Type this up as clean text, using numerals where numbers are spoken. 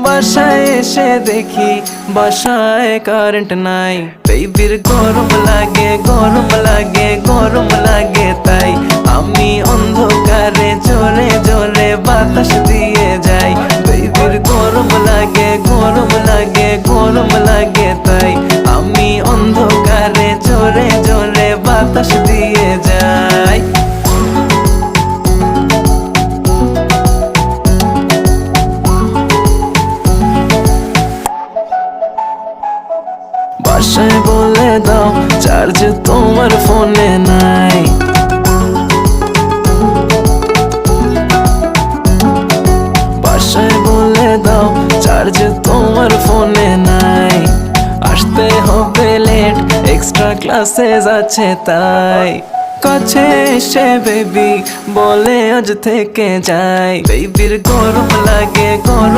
বাসায় এসে দেখি বাসায় কারেন্ট নাই, বেবির গরম লাগে গরম লাগে গরম লাগে, তাই আমি অন্ধকারে জোরে জোরে বাতাস দিয়ে যাই। বেবির গরম লাগে গরম লাগে গরম লাগে, তাই আমি অন্ধকারে জোরে জোরে বাতাস দিয়ে যাই। বাসায় বলে দাও চার্জ তোমার ফোনে নাই, বাসায় বলে দাও চার্জ তোমার ফোনে নাই। আসতে হবে লেট, এক্সট্রা ক্লাসেস আছে তাই। কাছে এসে বেবি বলে আজ থেকে যাই। বেবির গরম লাগে গরম